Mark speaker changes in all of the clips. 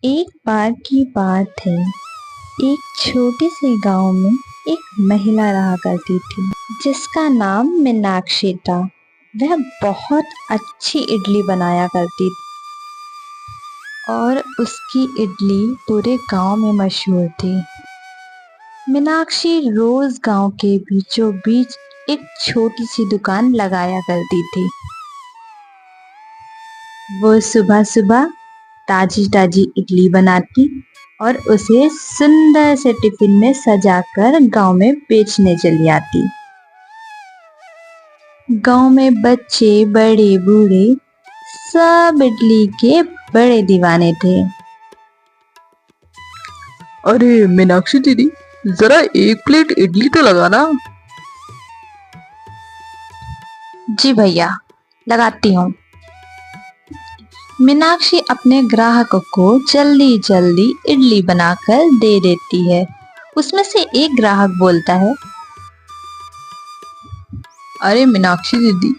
Speaker 1: एक बार की बात है। एक छोटे से गांव में एक महिला रहा करती थी जिसका नाम मीनाक्षी था। वह बहुत अच्छी इडली बनाया करती थी और उसकी इडली पूरे गांव में मशहूर थी। मीनाक्षी रोज गांव के बीचों बीच एक छोटी सी दुकान लगाया करती थी। वो सुबह सुबह ताजी ताजी इडली बनाती और उसे सुंदर से टिफिन में सजाकर गांव में बेचने चली आती। गांव में बच्चे बड़े बूढ़े सब इडली के बड़े दीवाने थे।
Speaker 2: अरे मीनाक्षी दीदी, जरा एक प्लेट इडली तो लगाना।
Speaker 1: जी भैया, लगाती हूँ। मीनाक्षी अपने ग्राहकों को जल्दी जल्दी इडली बनाकर दे देती है। उसमें से एक ग्राहक बोलता है,
Speaker 2: अरे मीनाक्षी दीदी,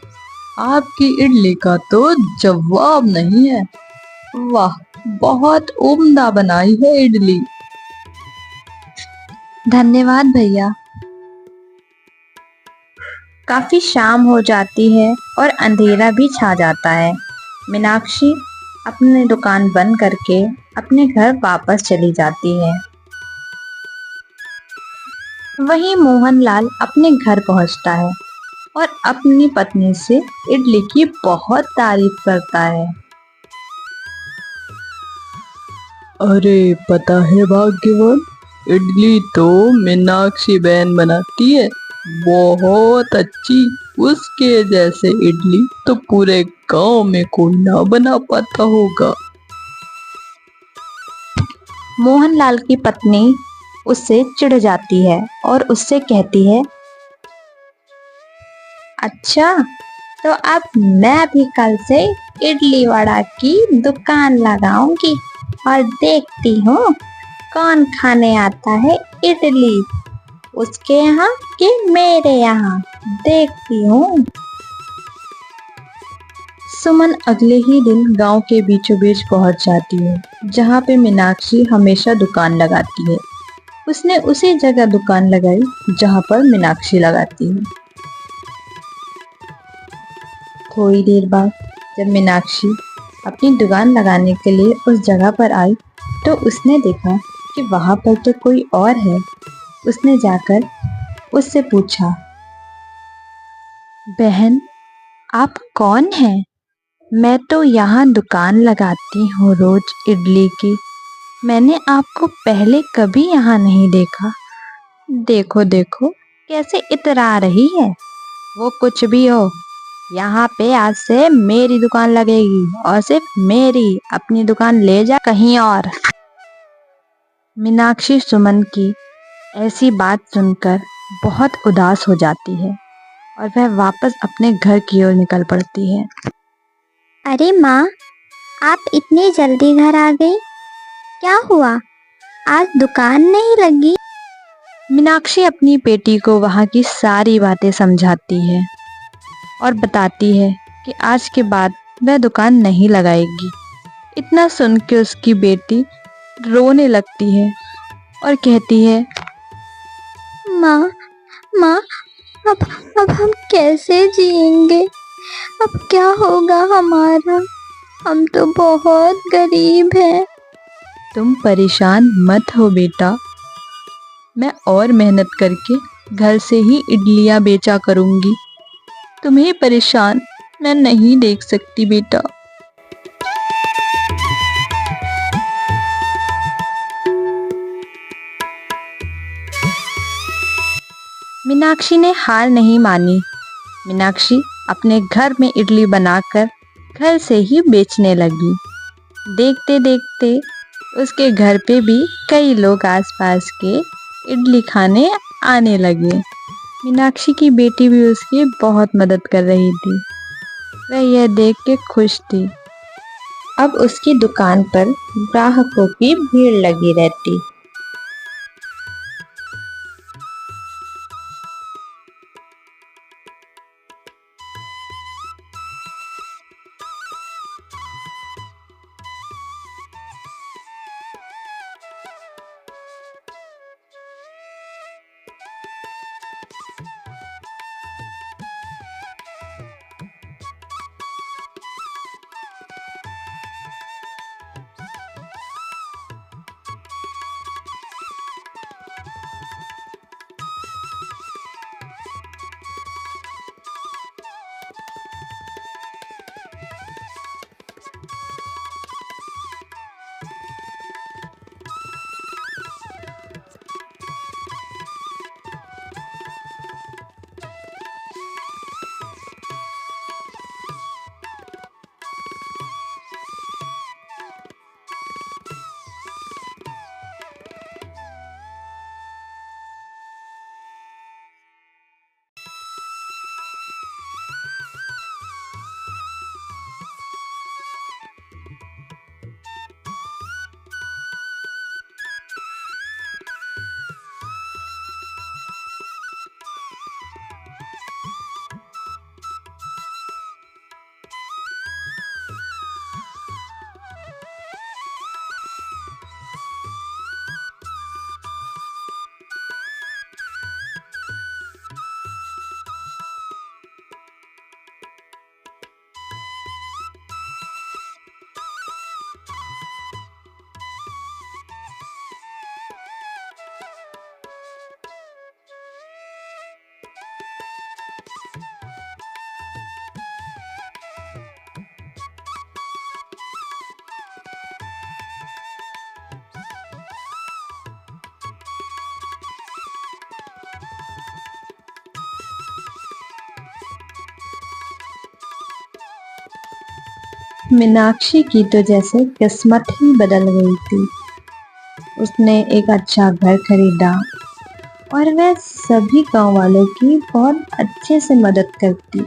Speaker 2: आपकी इडली का तो जवाब नहीं है। वाह, बहुत उम्दा बनाई है इडली।
Speaker 1: धन्यवाद भैया। काफी शाम हो जाती है और अंधेरा भी छा जाता है। मीनाक्षी अपनी दुकान बंद करके अपने घर वापस चली जाती है। वहीं मोहनलाल अपने घर पहुंचता है और अपनी पत्नी से इडली की बहुत तारीफ करता है।
Speaker 2: अरे पता है भाग्यवान, इडली तो मीनाक्षी बहन बनाती है, बहुत अच्छी। उसके जैसे इडली तो पूरे गांव में कोई ना बना पाता होगा।
Speaker 1: मोहनलाल की पत्नी उससे चिढ़ जाती है और उससे कहती है, अच्छा, तो अब मैं भी कल से इडली वड़ा की दुकान लगाऊंगी और देखती हूँ कौन खाने आता है इडली, उसके यहाँ कि मेरे यहाँ, देखती हूँ। सुमन अगले ही दिन गांव के बीचों बीच पहुंच जाती है जहाँ पे मीनाक्षी हमेशा दुकान लगाती है। उसने उसी जगह दुकान लगाई जहाँ पर मीनाक्षी लगाती है। थोड़ी देर बाद जब मीनाक्षी अपनी दुकान लगाने के लिए उस जगह पर आई तो उसने देखा कि वहां पर तो कोई और है। उसने जाकर उससे पूछा, बहन, आप कौन हैं? मैं तो यहाँ दुकान लगाती हूँ रोज इडली की। मैंने आपको पहले कभी यहाँ नहीं देखा। देखो देखो कैसे इतरा रही है। वो कुछ भी हो, यहाँ पे आज से मेरी दुकान लगेगी और सिर्फ मेरी। अपनी दुकान ले जा कहीं और। मीनाक्षी सुमन की ऐसी बात सुनकर बहुत उदास हो जाती है और वह वापस अपने घर की ओर निकल पड़ती है।
Speaker 3: अरे माँ, आप इतनी जल्दी घर आ गई? क्या हुआ? आज दुकान नहीं लगी?
Speaker 1: मीनाक्षी अपनी बेटी को वहाँ की सारी बातें समझाती है और बताती है कि आज के बाद वह दुकान नहीं लगाएगी। इतना सुन के उसकी बेटी रोने लगती है और कहती है,
Speaker 3: माँ, माँ, अब अब हम कैसे जिएंगे? अब क्या होगा हमारा? हम तो बहुत गरीब हैं।
Speaker 1: तुम परेशान मत हो बेटा, मैं और मेहनत करके घर से ही इडलियां बेचा करूंगी। तुम्हें परेशान मैं नहीं देख सकती बेटा। मीनाक्षी ने हार नहीं मानी। मीनाक्षी अपने घर में इडली बनाकर घर से ही बेचने लगी। देखते देखते उसके घर पे भी कई लोग आसपास के इडली खाने आने लगे। मीनाक्षी की बेटी भी उसकी बहुत मदद कर रही थी। वह यह देख के खुश थी। अब उसकी दुकान पर ग्राहकों की भीड़ लगी रहती। मीनाक्षी की तो जैसे किस्मत ही बदल गई थी। उसने एक अच्छा घर खरीदा और वह सभी गांव वालों की बहुत अच्छे से मदद करती।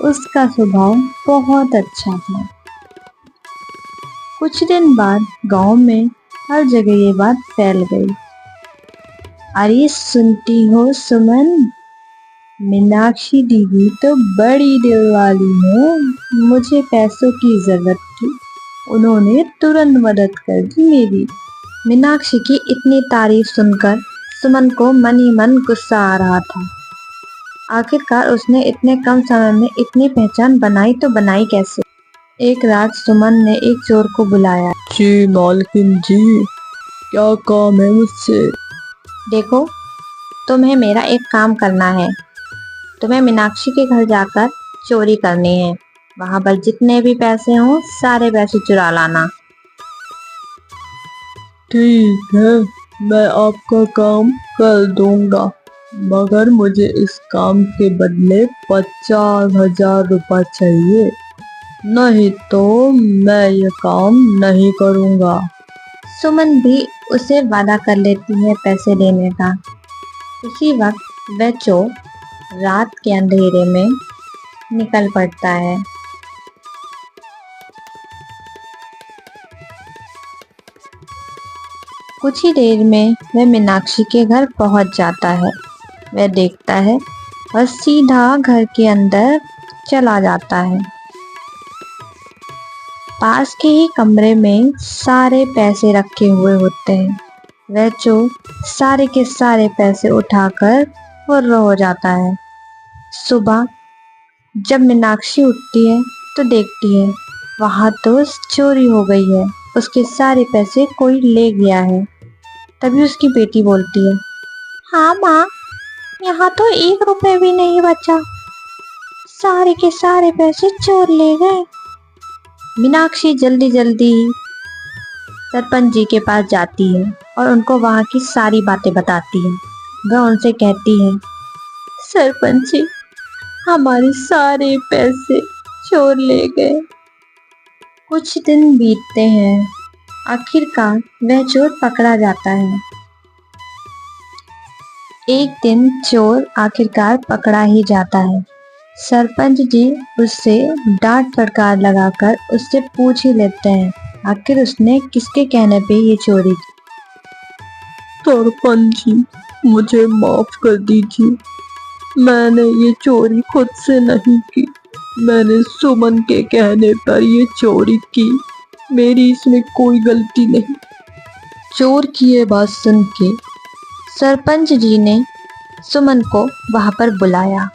Speaker 1: उसका स्वभाव बहुत अच्छा था। कुछ दिन बाद गांव में हर जगह ये बात फैल गई। अरे सुनती हो सुमन, मीनाक्षी दीदी तो बड़ी दिल वाली है। मुझे पैसों की जरूरत थी, उन्होंने तुरंत मदद कर दी मेरी। मीनाक्षी की इतनी तारीफ सुनकर सुमन को मन ही मन गुस्सा आ रहा था। आखिरकार उसने इतने कम समय में इतनी पहचान बनाई तो बनाई कैसे। एक रात सुमन ने एक चोर को बुलाया।
Speaker 2: जी मालकिन जी, क्या काम है मुझसे?
Speaker 1: देखो, तुम्हें मेरा एक काम करना है। तुम्हें मीनाक्षी के घर जाकर चोरी करनी है। वहां पर जितने भी पैसे हों सारे पैसे चुरा लाना।
Speaker 2: ठीक है, मैं आपका काम कर दूंगा, मगर मुझे इस काम के बदले 50,000 रुपये चाहिए, नहीं तो मैं ये काम नहीं करूंगा।
Speaker 1: सुमन भी उसे वादा कर लेती है पैसे देने का। उसी वक्त वह चोर रात के अंधेरे में निकल पड़ता है। कुछ ही देर में वह मीनाक्षी के घर पहुंच जाता है। वह देखता है और सीधा घर के अंदर चला जाता है। पास के ही कमरे में सारे पैसे रखे हुए होते हैं। वह चोर सारे के सारे पैसे उठाकर फुर्र हो जाता है। सुबह जब मीनाक्षी उठती है तो देखती है वहां तो चोरी हो गई है। उसके सारे पैसे कोई ले गया है। तभी उसकी बेटी बोलती है, हाँ माँ, यहाँ तो 1 रुपए भी नहीं बचा, सारे के सारे पैसे चोर ले गए। मीनाक्षी जल्दी जल्दी सरपंच जी के पास जाती है और उनको वहां की सारी बातें बताती है। वह उनसे कहती है, सरपंच जी, हमारे सारे पैसे चोर ले गए। कुछ दिन बीतते हैं। आखिरकार वह चोर पकड़ा जाता है। एक दिन चोर आखिरकार पकड़ा ही जाता है। सरपंच जी उससे डांट फटकार लगाकर उससे पूछ ही लेते हैं आखिर उसने किसके कहने पे ये चोरी की।
Speaker 2: सरपंच जी, मुझे माफ कर दीजिए, मैंने ये चोरी खुद से नहीं की, मैंने सुमन के कहने पर ये चोरी की, मेरी इसमें कोई गलती नहीं।
Speaker 1: चोर की ये बात सुन के सरपंच जी ने सुमन को वहां पर बुलाया।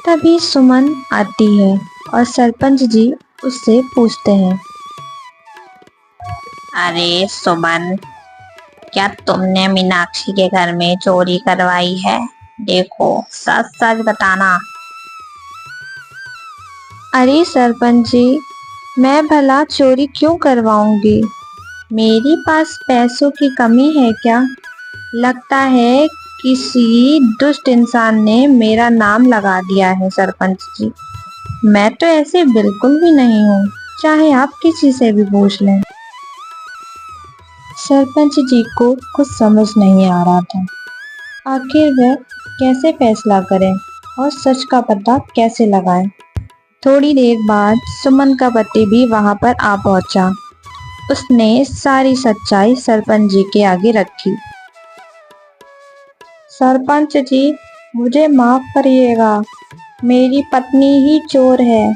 Speaker 1: तभी सुमन आती है और सरपंच जी उससे पूछते हैं, अरे सुमन, क्या तुमने मीनाक्षी के घर में चोरी करवाई है? देखो, सच सच बताना। अरे सरपंच जी, मैं भला चोरी क्यों करवाऊंगी? मेरे पास पैसों की कमी है क्या? लगता है किसी दुष्ट इंसान ने मेरा नाम लगा दिया है सरपंच जी। मैं तो ऐसे बिल्कुल भी नहीं हूँ, चाहे आप किसी से भी पूछ लें। सरपंच जी को कुछ समझ नहीं आ रहा था। आखिर वह कैसे फैसला करें और सच का पता कैसे लगाएं। थोड़ी देर बाद सुमन का पति भी वहां पर आ पहुंचा। उसने सारी सच्चाई सरपंच जी के आगे रखी। सरपंच जी, मुझे माफ करिएगा, मेरी पत्नी ही चोर है।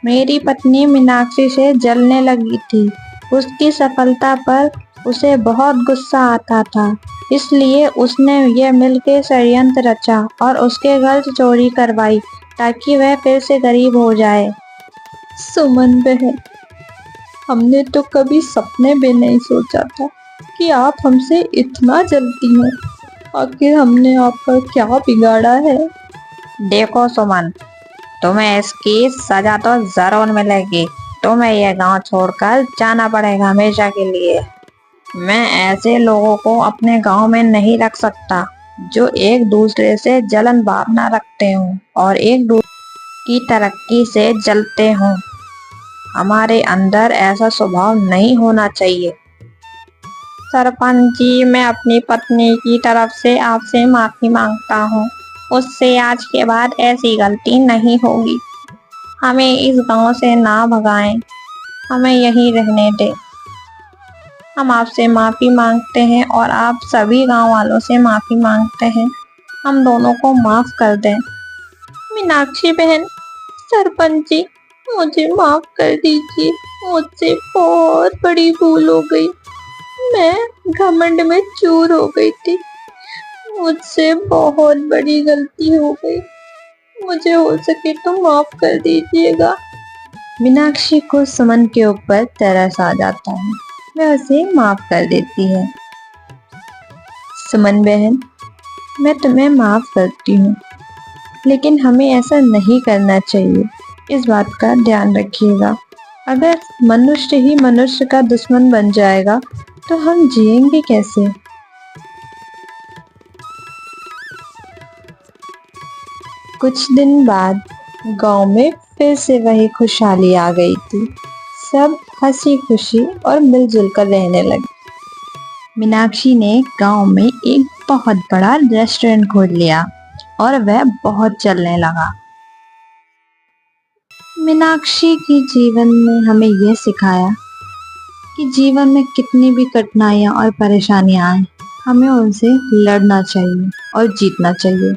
Speaker 1: मेरी पत्नी मीनाक्षी से जलने लगी थी। उसकी सफलता पर उसे बहुत गुस्सा आता था, इसलिए उसने ये मिलके षड्यंत्र रचा और उसके घर से चोरी करवाई ताकि वह फिर से गरीब हो जाए।
Speaker 2: सुमन बहन, हमने तो कभी सपने में नहीं सोचा था कि आप हमसे इतना जलती हैं। आखिर हमने आपका क्या बिगाड़ा है?
Speaker 1: देखो सुमन, तुम्हें इसकी सजा तो जरूर मिलेगी। तुम्हें यह गांव छोड़कर जाना पड़ेगा हमेशा के लिए। मैं ऐसे लोगों को अपने गांव में नहीं रख सकता। जो एक दूसरे से जलन भावना रखते हों और एक दूसरे की तरक्की से जलते हों। हमारे अंदर ऐसा स्वभाव नहीं होना चाहिए। सरपंच जी, मैं अपनी पत्नी की तरफ से आपसे माफी मांगता हूँ। उससे आज के बाद ऐसी गलती नहीं होगी। हमें इस गांव से ना भगाएं, हमें यहीं रहने दें। हम आपसे माफी मांगते हैं और आप सभी गांव वालों से माफी मांगते हैं। हम दोनों को माफ कर दें। मीनाक्षी बहन, सरपंच जी, मुझे माफ कर दीजिए। मुझसे बहुत बड़ी भूल हो गई। मैं घमंड में चूर हो गई थी। मुझसे बहुत बड़ी गलती हो गई। मुझे हो सके तो माफ कर दीजिएगा। मीनाक्षी को सुमन के ऊपर तरस आ जाता है। वह उसे माफ कर देती है। सुमन बहन, मैं तुम्हें माफ करती हूँ, लेकिन हमें ऐसा नहीं करना चाहिए। इस बात का ध्यान रखिएगा। अगर मनुष्य ही मनुष्य का दुश्मन बन जाएगा तो हम जिएंगे कैसे? कुछ दिन बाद गांव में फिर से वही खुशहाली आ गई थी। सब हंसी खुशी और मिलजुल कर रहने लगे। मीनाक्षी ने गांव में एक बहुत बड़ा रेस्टोरेंट खोल लिया और वह बहुत चलने लगा। मीनाक्षी की जीवन ने हमें यह सिखाया कि जीवन में कितनी भी कठिनाइयां और परेशानियां आए, हमें उनसे लड़ना चाहिए और जीतना चाहिए।